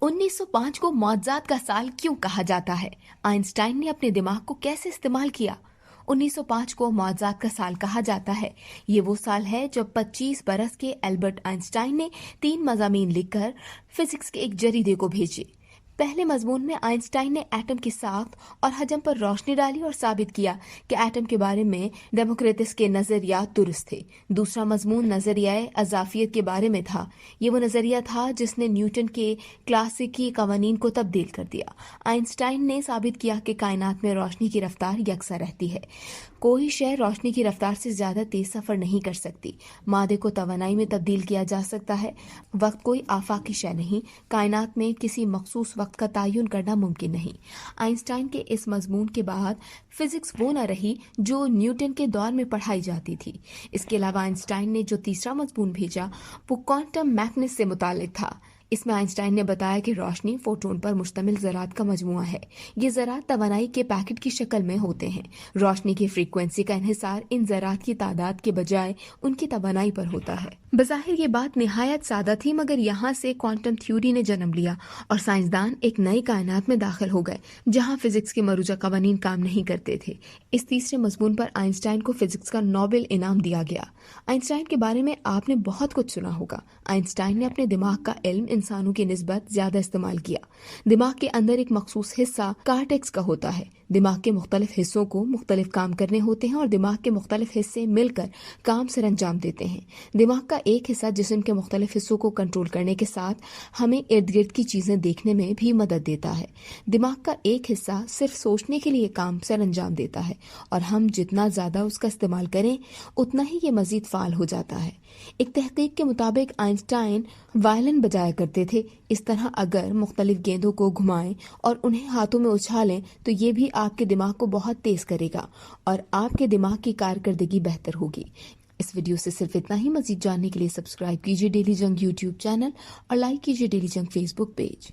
1905 को मौजज़ात का साल क्यों कहा जाता है? आइंस्टाइन ने अपने दिमाग को कैसे इस्तेमाल किया? 1905 को मौजज़ात का साल कहा जाता है। ये वो साल है जब 25 बरस के एल्बर्ट आइंस्टाइन ने 3 मज़ामीन लिखकर फिजिक्स के एक जरीदे को भेजे। पहले मजमून में आइंस्टाइन ने एटम की साख्त और हजम पर रोशनी डाली और साबित किया कि एटम के बारे में डेमोक्रिटस के नजरियात दुरुस्त थे। दूसरा मजमून नजरियाए अज़ाफियत के बारे में था। ये वो नजरिया था जिसने न्यूटन के क्लासिकी कवानीन को तब्दील कर दिया। आइंस्टाइन ने साबित किया कि कायनात में रोशनी की रफ्तार यकसा रहती है। कोई शय रोशनी की रफ्तार से ज्यादा तेज सफर नहीं कर सकती। मादे को तवानाई में तब्दील किया जा सकता है। वक्त कोई आफाकी शय नहीं। कायनात में किसी मखसूस वक्त का तयन करना मुमकिन नहीं। आइंस्टाइन के इस मजमून के बाद फिजिक्स वो न रही जो न्यूटन के दौर में पढ़ाई जाती थी। इसके अलावा आइंस्टाइन ने जो तीसरा मजमून भेजा वो क्वांटम मैकेनिक्स से मुताल्लिक था। इसमें आइंस्टाइन ने बताया कि रोशनी फोटोन पर मुश्तमिल ज़रात का मजमुआ है। ये ज़रात तवानाई के पैकेट की शक्ल में होते हैं। रोशनी की फ्रीक्वेंसी का इन्हिसार इन ज़रात की तादाद के बजाय उनकी तवानाई पर होता है। बज़ाहिर ये बात निहायत सादा थी, मगर यहाँ से क्वांटम थ्योरी ने जन्म लिया और साइंसदान एक नई कायनात में दाखिल हो गए जहाँ फिजिक्स के मरूजा कवानीन काम नहीं करते थे। इस तीसरे मजमून पर आइंस्टाइन को फिजिक्स का नोबेल इनाम दिया गया। आइंस्टाइन के बारे में आपने बहुत कुछ सुना होगा। आइंस्टाइन ने अपने दिमाग का इल्म इंसानों की निस्बत ज्यादा इस्तेमाल किया। दिमाग के अंदर एक मखसूस हिस्सा कार्टेक्स का होता है। दिमाग के मुख्तलिफ हिस्सों को मुख्तलिफ काम करने होते हैं और दिमाग के मुख्तलिफ हिस्से मिलकर काम सर अंजाम देते हैं। दिमाग का एक हिस्सा जिस्म के मुख्तलिफ हिस्सों को कंट्रोल करने के साथ हमें इर्द गिर्द की चीजें देखने में भी मदद देता है। दिमाग का एक हिस्सा सिर्फ सोचने के लिए काम सर अंजाम देता है और हम जितना ज्यादा उसका इस्तेमाल करें उतना ही ये मजीद फाल हो जाता है। एक तहकीक के मुताबिक आइंस्टाइन वायलिन बजाया करते थे। इस तरह अगर मुख्तलिफ गेंदों को घुमाएं और उन्हें हाथों में उछालें तो ये भी आपके दिमाग को बहुत तेज करेगा और आपके दिमाग की कारकर्दगी बेहतर होगी। इस वीडियो से सिर्फ इतना ही। मजीद जानने के लिए सब्सक्राइब कीजिए डेली जंग यूट्यूब चैनल और लाइक कीजिए डेली जंग फेसबुक पेज।